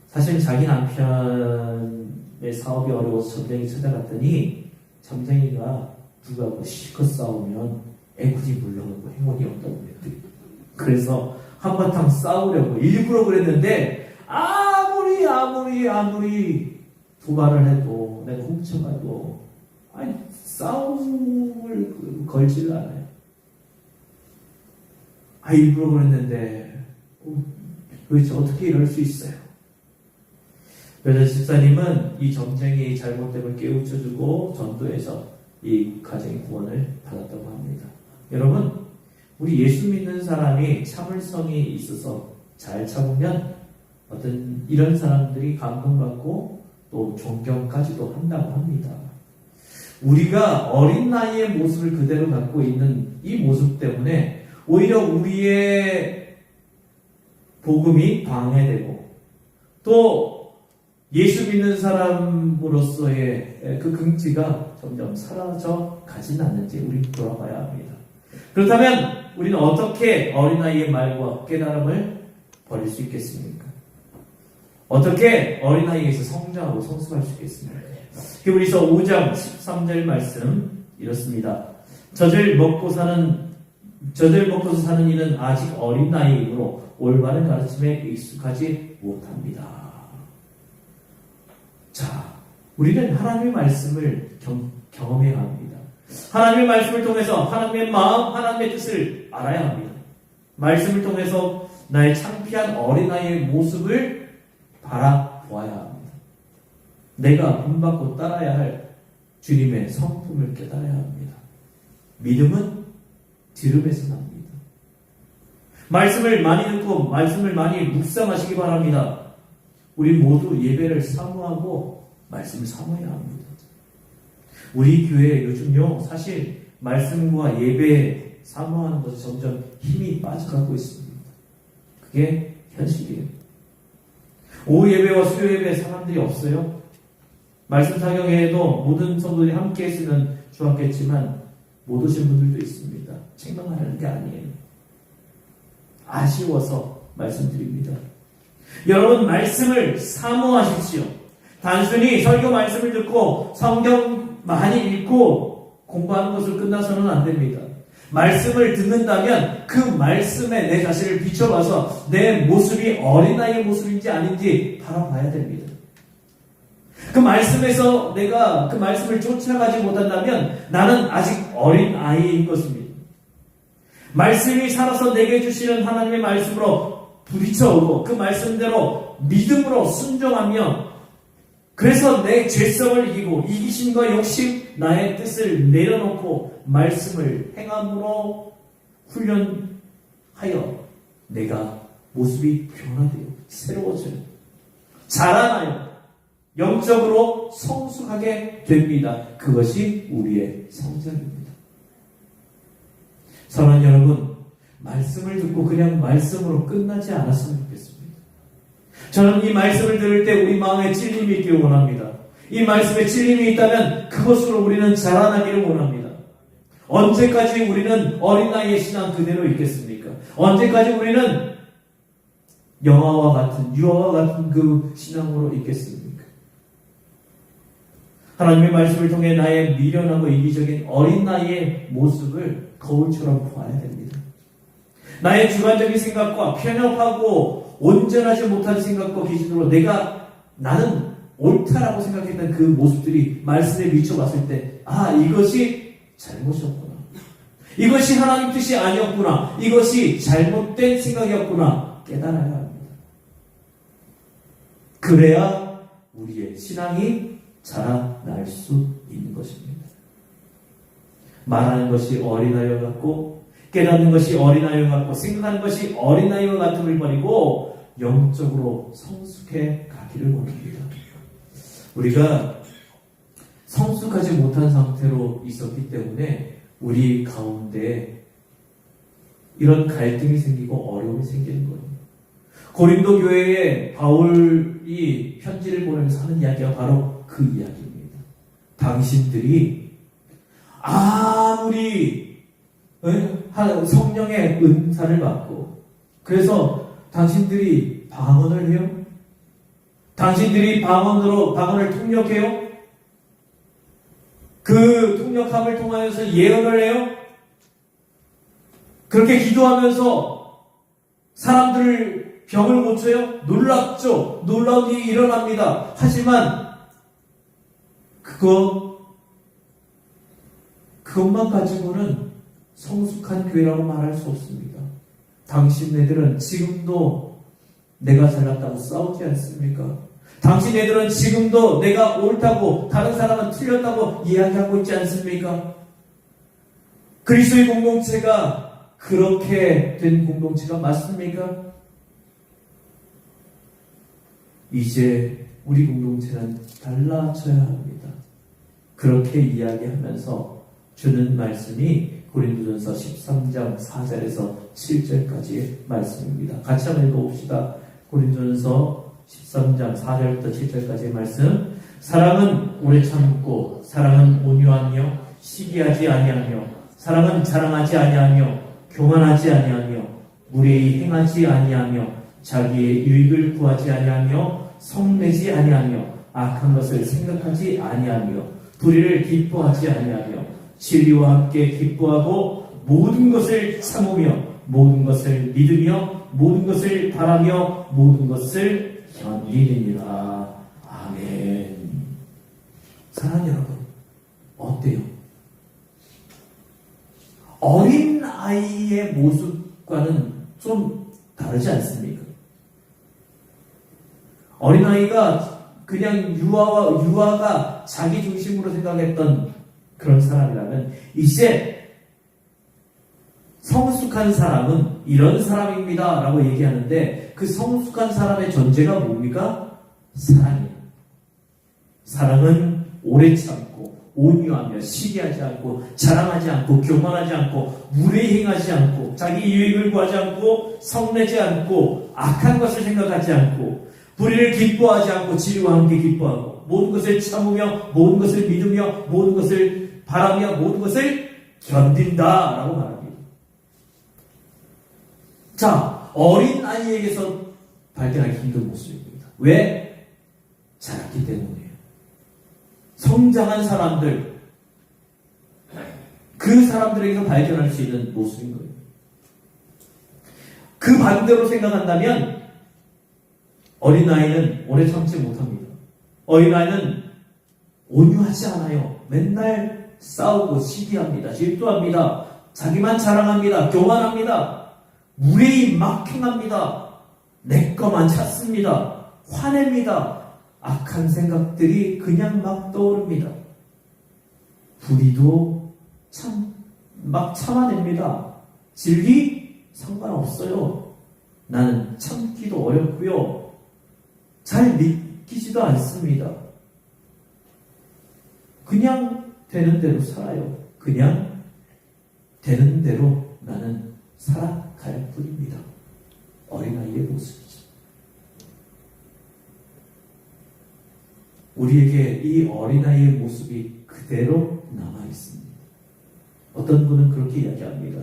사실 자기 남편의 사업이 어려워서 점쟁이 찾아갔더니 점쟁이가 누가 실컷 싸우면 애군이 물러가고 행운이 없다고 그랬대요. 그래서 한바탕 싸우려고 일부러 그랬는데 아무리 도발을 해도 내가 훔쳐가도 싸움을 걸지를 않아요. 일부러 그랬는데 도대체 어떻게 이럴 수 있어요? 그래서 집사님은 이 점쟁이의 잘못됨을 깨우쳐주고 전도해서 이 가정의 구원을 받았다고 합니다. 여러분, 우리 예수 믿는 사람이 참을성이 있어서 잘 참으면 어떤 이런 사람들이 감동받고 또 존경까지도 한다고 합니다. 우리가 어린 나이의 모습을 그대로 갖고 있는 이 모습 때문에 오히려 우리의 복음이 방해되고 또 예수 믿는 사람으로서의 그 긍지가 점점 사라져 가지는 않는지 우리는 돌아봐야 합니다. 그렇다면 우리는 어떻게 어린아이의 말과 깨달음을 버릴 수 있겠습니까? 어떻게 어린아이에서 성장하고 성숙할 수 있겠습니까? 히브리서 5장 13절 말씀 이렇습니다. 젖을 먹고서 사는 이는 아직 어린 나이이므로 올바른 가르침에 익숙하지 못합니다. 자, 우리는 하나님의 말씀을 경험해야 합니다. 하나님의 말씀을 통해서 하나님의 마음, 하나님의 뜻을 알아야 합니다. 말씀을 통해서 나의 창피한 어린아이의 모습을 바라보아야 합니다. 내가 본받고 따라야 할 주님의 성품을 깨달아야 합니다. 믿음은 들음에서 납니다. 말씀을 많이 듣고 말씀을 많이 묵상하시기 바랍니다. 우리 모두 예배를 사모하고 말씀을 사모해야 합니다. 우리 교회 요즘요 사실 말씀과 예배 사모하는 것이 점점 힘이 빠져가고 있습니다. 그게 현실이에요. 오후 예배와 수요 예배에 사람들이 없어요. 말씀 사경회에도 모든 성도들이 함께 했으면 좋았겠지만 못 오신 분들도 있습니다. 책망하는 게 아니에요. 아쉬워서 말씀드립니다. 여러분 말씀을 사모하십시오. 단순히 설교 말씀을 듣고 성경 많이 읽고 공부하는 것으로 끝나서는 안 됩니다. 말씀을 듣는다면 그 말씀에 내 자신을 비춰봐서 내 모습이 어린아이의 모습인지 아닌지 바라봐야 됩니다. 그 말씀에서 내가 그 말씀을 쫓아가지 못한다면 나는 아직 어린아이인 것입니다. 말씀이 살아서 내게 주시는 하나님의 말씀으로 부딪혀오고 그 말씀대로 믿음으로 순종하며 그래서 내 죄성을 이기고 이기심과 욕심, 나의 뜻을 내려놓고 말씀을 행함으로 훈련하여 내가 모습이 변화되어 새로워져요. 자라나요. 영적으로 성숙하게 됩니다. 그것이 우리의 성장입니다. 사랑하는 여러분, 말씀을 듣고 그냥 말씀으로 끝나지 않았으면 좋겠습니다. 저는 이 말씀을 들을 때 우리 마음에 찔림이 있기를 원합니다. 이 말씀에 찔림이 있다면 그것으로 우리는 자라나기를 원합니다. 언제까지 우리는 어린아이의 신앙 그대로 있겠습니까? 언제까지 우리는 영아와 같은, 유아와 같은 그 신앙으로 있겠습니까? 하나님의 말씀을 통해 나의 미련하고 이기적인 어린 나이의 모습을 거울처럼 보아야 됩니다. 나의 주관적인 생각과 편협하고 온전하지 못한 생각과 기준으로 나는 옳다라고 생각했던 그 모습들이 말씀에 비춰봤을 때, 이것이 잘못이었구나. 이것이 하나님 뜻이 아니었구나. 이것이 잘못된 생각이었구나. 깨달아야 합니다. 그래야 우리의 신앙이 자라날 수 있는 것입니다. 말하는 것이 어린아이와 같고 깨닫는 것이 어린아이와 같고 생각하는 것이 어린아이와 같음을 버리고 영적으로 성숙해 가기를 원합니다. 우리가 성숙하지 못한 상태로 있었기 때문에 우리 가운데 이런 갈등이 생기고 어려움이 생기는 거예요. 고린도 교회에 바울이 편지를 보내면서 하는 이야기가 바로 그 이야기입니다. 당신들이 아무리 성령의 은사를 받고 그래서 당신들이 방언을 해요? 당신들이 방언을 통역해요? 그 통역함을 통하여서 예언을 해요? 그렇게 기도하면서 사람들 병을 고쳐요? 놀랍죠? 놀라운 일이 일어납니다. 하지만 그것만 가지고는 성숙한 교회라고 말할 수 없습니다. 당신네들은 지금도 내가 잘났다고 싸우지 않습니까? 당신네들은 지금도 내가 옳다고 다른 사람은 틀렸다고 이야기하고 있지 않습니까? 그리스도의 공동체가 그렇게 된 공동체가 맞습니까? 이제 우리 공동체는 달라져야 합니다. 그렇게 이야기하면서 주는 말씀이 고린도전서 13장 4절에서 7절까지의 말씀입니다. 같이 한번 읽어봅시다. 고린도전서 13장 4절부터 7절까지의 말씀. 사랑은 오래 참고, 사랑은 온유하며 시기하지 아니하며, 사랑은 자랑하지 아니하며 교만하지 아니하며 무례히 행하지 아니하며 자기의 유익을 구하지 아니하며 성내지 아니하며 악한 것을 생각하지 아니하며 불의를 기뻐하지 아니하며 진리와 함께 기뻐하고 모든 것을 참으며 모든 것을 믿으며 모든 것을 바라며 모든 것을 견디느니라. 아멘. 사랑하는 여러분, 어때요? 어린 아이의 모습과는 좀 다르지 않습니까? 어린 아이가 그냥 유아가 자기 중심으로 생각했던 그런 사람이라면 이제 성숙한 사람은 이런 사람입니다 라고 얘기하는데 그 성숙한 사람의 전제가 뭡니까? 사랑이에요. 사랑은 오래 참고 온유하며 시기하지 않고 자랑하지 않고 교만하지 않고 무례히 행하지 않고 자기 유익을 구하지 않고 성내지 않고 악한 것을 생각하지 않고 불의를 기뻐하지 않고 진리와 함께 기뻐하고 모든 것을 참으며 모든 것을 믿으며 모든 것을 바라며 모든 것을 견딘다라고 말합니다. 자, 어린 아이에게서 발견하기 힘든 모습입니다. 왜? 자랐기 때문이에요. 성장한 사람들, 그 사람들에게서 발견할 수 있는 모습인 거예요. 그 반대로 생각한다면 어린아이는 오래 참지 못합니다. 어린아이는 온유하지 않아요. 맨날 싸우고 시기합니다. 질투합니다. 자기만 자랑합니다. 교만합니다. 무례히 막 행합니다. 내 것만 찾습니다. 화냅니다. 악한 생각들이 그냥 막 떠오릅니다. 불의도 막 참아냅니다. 진리? 상관없어요. 나는 참기도 어렵고요. 잘 믿기지도 않습니다. 그냥 되는 대로 살아요. 그냥 되는 대로 나는 살아갈 뿐입니다. 어린아이의 모습이죠. 우리에게 이 어린아이의 모습이 그대로 남아있습니다. 어떤 분은 그렇게 이야기합니다.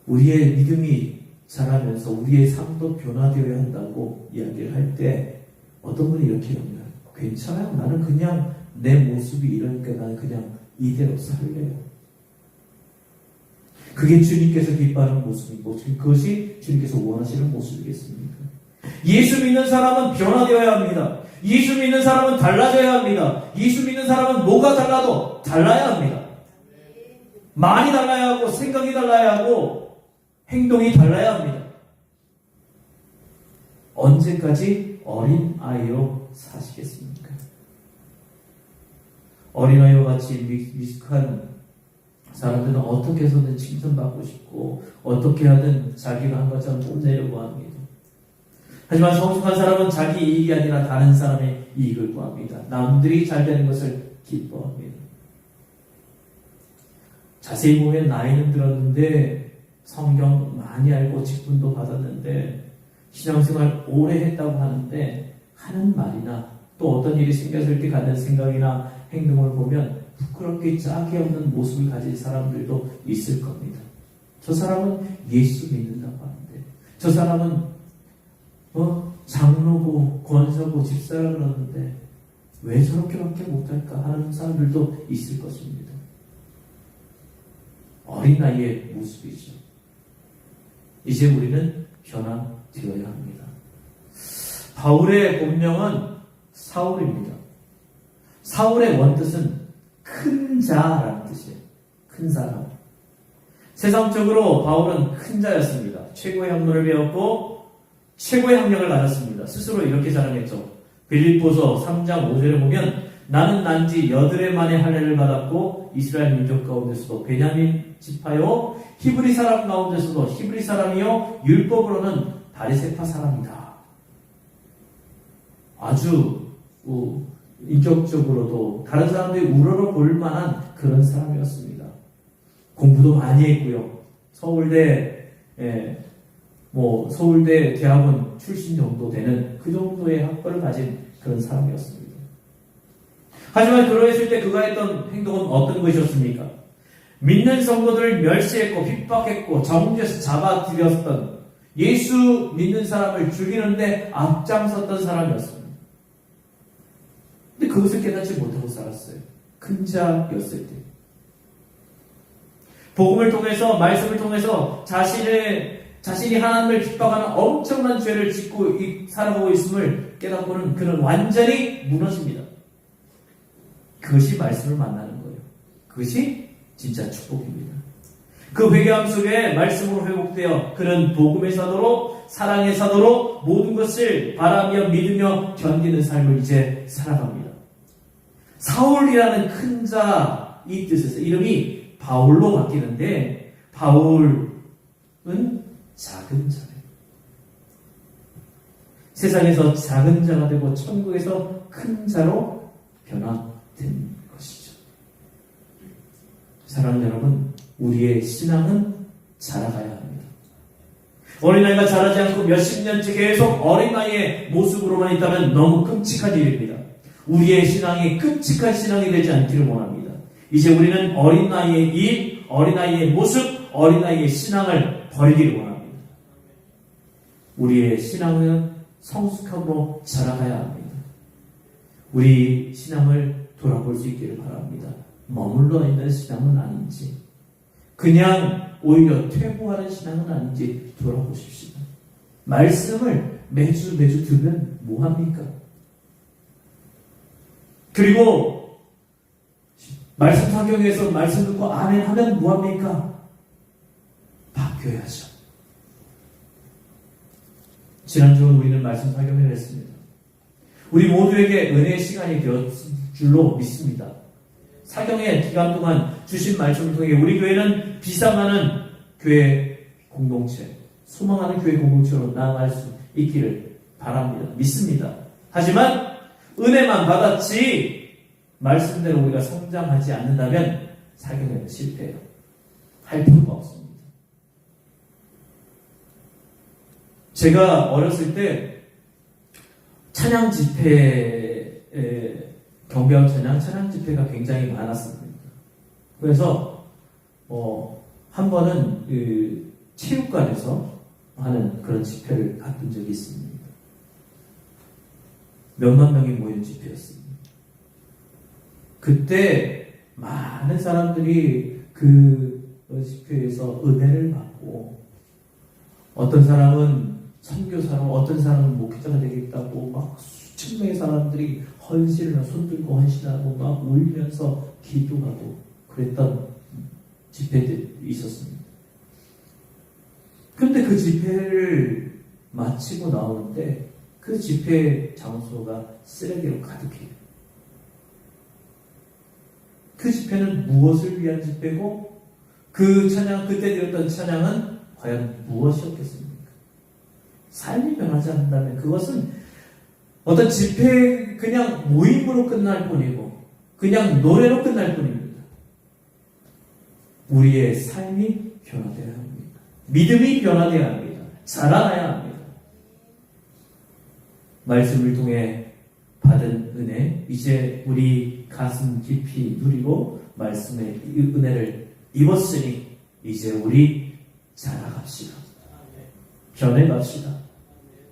우리의 믿음이 자라면서 우리의 삶도 변화되어야 한다고 이야기를 할 때 어떤 분이 이렇게 합니다. 괜찮아요. 나는 그냥 내 모습이 이러니까 나는 그냥 이대로 살래요. 그게 주님께서 기뻐하는 모습이고 그것이 주님께서 원하시는 모습이겠습니까? 예수 믿는 사람은 변화되어야 합니다. 예수 믿는 사람은 달라져야 합니다. 예수 믿는 사람은 뭐가 달라도 달라야 합니다. 말이 달라야 하고 생각이 달라야 하고 행동이 달라야 합니다. 언제까지 어린아이로 사시겠습니까? 어린아이와 같이 미숙한 사람들은 어떻게 해서든 칭찬받고 싶고 어떻게 하든 자기가 한 것처럼 뽐내려고 합니다. 하지만 성숙한 사람은 자기 이익이 아니라 다른 사람의 이익을 구합니다. 남들이 잘 되는 것을 기뻐합니다. 자세히 보면 나이는 들었는데 성경 많이 알고 직분도 받았는데 신앙생활 오래 했다고 하는데 하는 말이나 또 어떤 일이 생겨서 이렇게 갖는 생각이나 행동을 보면 부끄럽게 짝이 없는 모습을 가진 사람들도 있을 겁니다. 저 사람은 예수 믿는다고 하는데 저 사람은 장로고 권사고 집사라 그러는데 왜 저렇게밖에 못할까 하는 사람들도 있을 것입니다. 어린아이의 모습이죠. 이제 우리는 변화되어야 합니다. 바울의 본명은 사울입니다. 사울의 원뜻은 큰 자라는 뜻이에요. 큰 사람. 세상적으로 바울은 큰 자였습니다. 최고의 학문을 배웠고 최고의 학력을 가졌습니다. 스스로 이렇게 자랑했죠. 빌립보서 3장 5절에 보면 나는 난지 8해 만에 할례를 받았고 이스라엘 민족 가운데서도 베냐민 지파요 히브리 사람 가운데서도 히브리 사람이요 율법으로는 바리새파 사람이다. 아주 인격적으로도 다른 사람들이 우러러볼 만한 그런 사람이었습니다. 공부도 많이 했고요. 서울대 대학원 출신 정도 되는 그 정도의 학벌을 가진 그런 사람이었습니다. 하지만 그러했을 때 그가 했던 행동은 어떤 것이었습니까? 믿는 성도들을 멸시했고 핍박했고 정죄해서 잡아들였던 예수 믿는 사람을 죽이는데 앞장섰던 사람이었습니다. 근데 그것을 깨닫지 못하고 살았어요. 큰 자였을 때. 복음을 통해서, 말씀을 통해서 자신이 하나님을 핍박하는 엄청난 죄를 짓고 살아가고 있음을 깨닫고는 그는 완전히 무너집니다. 그것이 말씀을 만나는 거예요. 그것이 진짜 축복입니다. 그 회개함 속에 말씀으로 회복되어 그는 복음의 사도로, 사랑의 사도로 모든 것을 바라며 믿으며 견디는 삶을 이제 살아갑니다. 사울이라는 큰 자, 이 뜻에서 이름이 바울로 바뀌는데, 바울은 작은 자예요. 세상에서 작은 자가 되고 천국에서 큰 자로 변화된 것이죠. 사랑하는 여러분, 우리의 신앙은 자라가야 합니다. 어린아이가 자라지 않고 몇십 년째 계속 어린아이의 모습으로만 있다면 너무 끔찍한 일입니다. 우리의 신앙이 끔찍한 신앙이 되지 않기를 원합니다. 이제 우리는 어린아이의 일, 어린아이의 모습, 어린아이의 신앙을 버리기를 원합니다. 우리의 신앙은 성숙함으로 자라가야 합니다. 우리 신앙을 돌아볼 수 있기를 바랍니다. 머물러 있는 신앙은 아닌지, 그냥 오히려 퇴보하는 신앙은 아닌지 돌아보십시오. 말씀을 매주 들으면 뭐합니까? 그리고 말씀 사경에서 말씀 듣고 아멘 하면 뭐합니까? 바뀌어야죠. 지난주는 우리는 말씀 사경을 했습니다. 우리 모두에게 은혜의 시간이 되었을 줄로 믿습니다. 사경의 기간 동안 주신 말씀을 통해 우리 교회는 비상하는 교회 공동체, 소망하는 교회 공동체로 나아갈 수 있기를 바랍니다. 믿습니다. 하지만 은혜만 받았지 말씀대로 우리가 성장하지 않는다면 사경에는 실패해요. 할 필요가 없습니다. 제가 어렸을 때 찬양 집회, 경배원 찬양 집회가 굉장히 많았습니다. 그래서 한 번은 체육관에서 하는 그런 집회를 갔던 적이 있습니다. 몇만 명이 모인 집회였습니다. 그때 많은 사람들이 그 집회에서 은혜를 받고, 어떤 사람은 선교사로, 어떤 사람은 목회자가 되겠다고 막 수천 명의 사람들이 헌신을 손 들고 헌신하고 막 울면서 기도하고 그랬던 집회들이 있었습니다. 그런데 그 집회를 마치고 나오는데 그 집회 장소가 쓰레기로 가득해요. 그 집회는 무엇을 위한 집회고, 그 찬양, 그때 드렸던 찬양은 과연 무엇이었겠습니까? 삶이 변하지 않는다면 그것은 어떤 집회, 그냥 모임으로 끝날 뿐이고, 그냥 노래로 끝날 뿐입니다. 우리의 삶이 변화되어야 합니다. 믿음이 변화되어야 합니다. 자라나야 합니다. 말씀을 통해 받은 은혜, 이제 우리 가슴 깊이 누리고 말씀의 은혜를 입었으니 이제 우리 자라갑시다. 변해갑시다.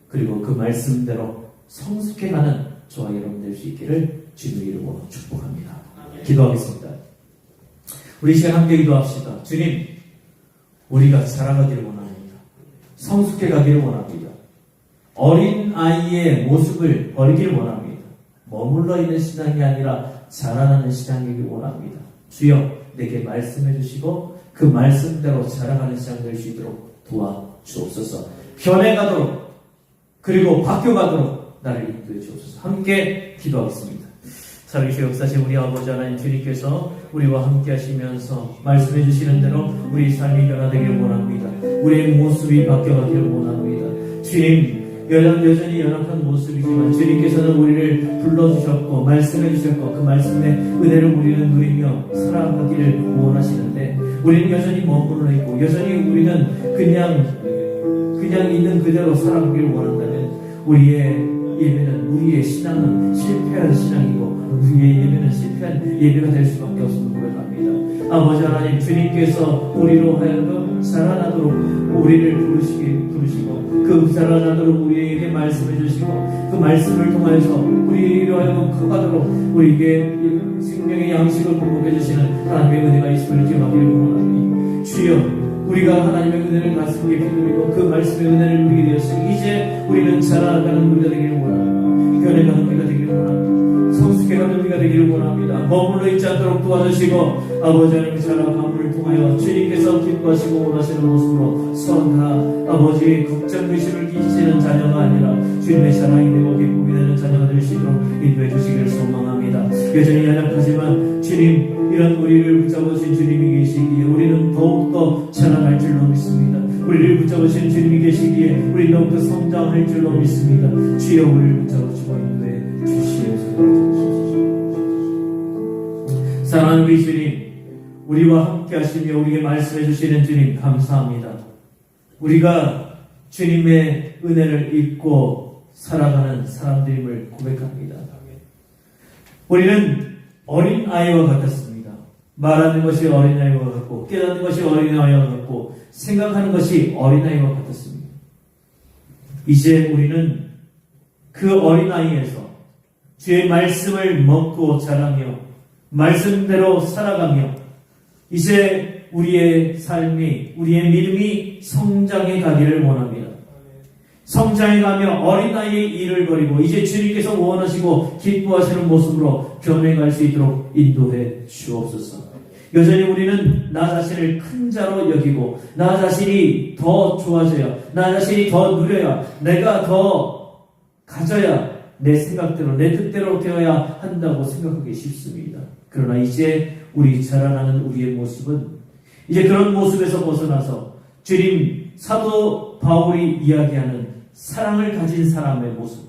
그리고 그 말씀대로 성숙해가는 저와 여러분 될 수 있기를 주님의 이름으로 축복합니다. 기도하겠습니다. 우리 시간 함께 기도합시다. 주님, 우리가 자라가기를 원합니다. 성숙해가기를 원합니다. 어린 아이의 모습을 버리기를 원합니다. 머물러 있는 신앙이 아니라 자라나는 신앙이길 원합니다. 주여, 내게 말씀해 주시고 그 말씀대로 자라가는 신앙 될 수 있도록 도와주옵소서. 변해가도록, 그리고 바뀌어가도록 나를 인도해 주옵소서. 함께 기도하겠습니다. 살아계신 역사신 우리 아버지 하나님, 주님께서 우리와 함께 하시면서 말씀해 주시는 대로 우리 삶이 변화되기를 원합니다. 우리의 모습이 바뀌어가기를 원합니다. 주님, 여전히 연약한 모습이지만 주님께서는 우리를 불러주셨고 말씀해주셨고 그 말씀의 은혜를 우리는 누리며 살아가기를 원하시는데 우리는 여전히 머물러 있고 여전히 우리는 그냥 있는 그대로 살아가기를 원한다면 우리의 신앙은 실패한 신앙이고 우리의 예배는 실패한 예배가 될 수밖에 없음을 고백합니다. 아버지 하나님, 주님께서 우리로 하여금 살아나도록 우리를 부르시고 그 살아나도록 우리에게 말씀해 주시고 그 말씀을 통하여서 우리로 하여금 커가도록 우리에게 생명의 양식을 공급해 주시는 하나님의 은혜가 있음을 기억하기를 원합니다. 주여, 우리가 하나님의 은혜를 가슴 깊이 누리고 그 말씀의 은혜를 누리게 되었으니 이제 우리는 자라가는 우리가 되기를 원합니다. 변해가는 우리가 되기를 원합니다. 성숙해가는 우리가 되기를 원합니다. 머물러 있지 않도록 도와주시고 아버지 하나님 자라감을 통하여 주님께서 기뻐하시고 원하시는 모습으로 선한 아버지 걱정 의심을 끼치시는 자녀가 아니라 주님의 자랑이 되고 기쁨이 되는 자녀가 될 수 있도록 인도해 주시기를 소망합니다. 여전히 연약하지만 주님, 이런 우리를 붙잡으신 주님이 계시기에 우리는 더욱더 자라날 줄로 믿습니다. 우리를 붙잡으신 주님이 계시기에 우리 더욱더 성장할 줄로 믿습니다. 주여, 우리를 붙잡으시고 인도해 주시옵소서. 사랑하는 우리 주님, 우리와 함께 하시며 우리에게 말씀해 주시는 주님 감사합니다. 우리가 주님의 은혜를 잊고 살아가는 사람들임을 고백합니다. 우리는 어린아이와 같았습니다. 말하는 것이 어린아이와 같고 깨닫는 것이 어린아이와 같고 생각하는 것이 어린아이와 같았습니다. 이제 우리는 그 어린아이에서 주의 말씀을 먹고 자라며 말씀대로 살아가며 이제 우리의 삶이, 우리의 믿음이 성장해 가기를 원합니다. 성장해 가며 어린아이의 일을 버리고 이제 주님께서 원하시고 기뻐하시는 모습으로 변해갈 수 있도록 인도해 주옵소서. 여전히 우리는 나 자신을 큰 자로 여기고 나 자신이 더 좋아져야, 나 자신이 더 누려야, 내가 더 가져야 내 생각대로, 내 뜻대로 되어야 한다고 생각하기 쉽습니다. 그러나 이제 우리 자라나는 우리의 모습은 이제 그런 모습에서 벗어나서 주님, 사도 바울이 이야기하는 사랑을 가진 사람의 모습,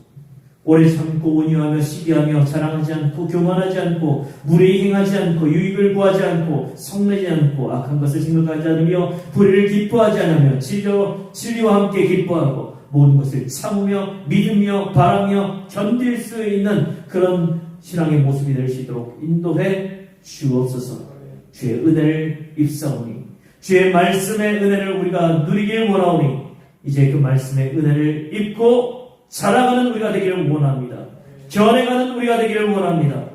오래 참고 온유하며 시기하며 자랑하지 않고 교만하지 않고 무례히 행하지 않고 유익을 구하지 않고 성내지 않고 악한 것을 생각하지 않으며 불의를 기뻐하지 않으며 진리와 함께 기뻐하고 모든 것을 참으며 믿으며 바라며 견딜 수 있는 그런 신앙의 모습이 될 수 있도록 인도해 주옵소서. 주의 은혜를 입사오니 주의 말씀의 은혜를 우리가 누리길 원하오니 이제 그 말씀의 은혜를 입고 자라가는 우리가 되기를 원합니다. 견해가는 우리가 되기를 원합니다.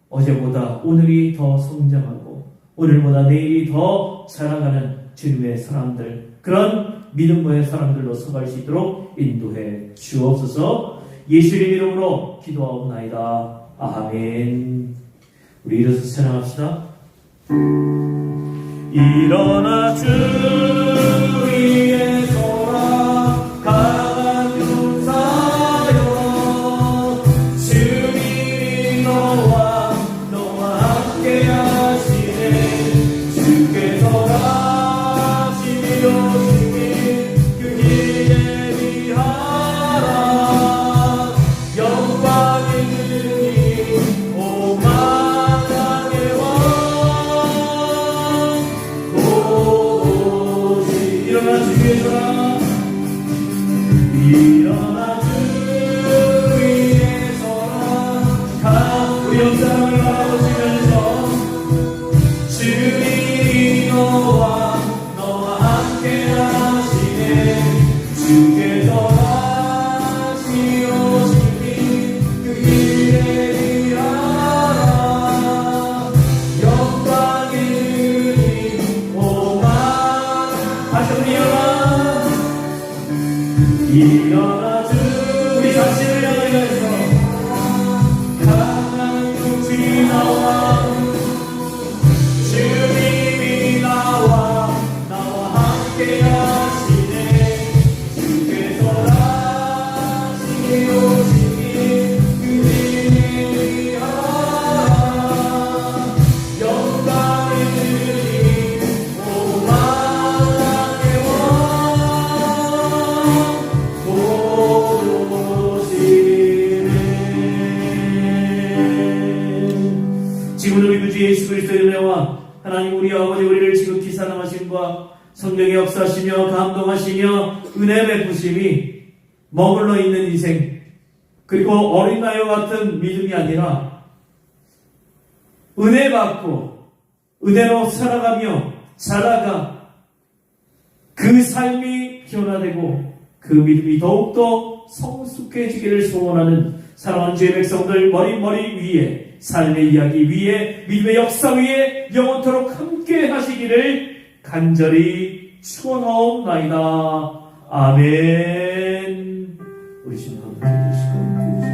어제보다 오늘이 더 성장하고 오늘보다 내일이 더 자라가는 주님의 사람들, 그런 믿음의 사람들로 서갈 수 있도록 인도해 주옵소서. 예수님 이름으로 기도하옵나이다. 아멘. 우리 일어서 찬양합시다. 일어나 주 위에 서라 강한 용사여, 주님이 너와 함께 하시네. 주께서 가시려 주님 그 길에 위하라. 영광의 주님 오만하게 와 일어나 주 위에 서라. 일어나 주 위에 서라. 우리 영상을 바라보시면서 주님이 너와 함께 하시네. 주께서 가시오시니 그 길에 위하라. 영광의 주님 오만. 다시 한번 일어나 주 우리 자신을 향하여서 강한 육신이 나와 주님이 나와 함께 하시네. 주께서 가시오시니 그 길에 위하라. 영광의 주님 오만하게 와 주 예수 그리스도의 은혜와 하나님 우리 아버지 우리를 지극히 사랑하심과 성령의 역사하시며 감동하시며 은혜 베푸심이 머물러 있는 인생, 그리고 어린 나이와 같은 믿음이 아니라 은혜 받고 은혜로 살아가며 자라가 그 삶이 변화되고 그 믿음이 더욱더 성숙해지기를 소원하는 사랑하는 주의 백성들 머리 위에, 삶의 이야기 위에, 믿음의 역사 위에 영원토록 함께 하시기를 간절히 축원하옵나이다. 아멘. 우리 주님 함께 해주시고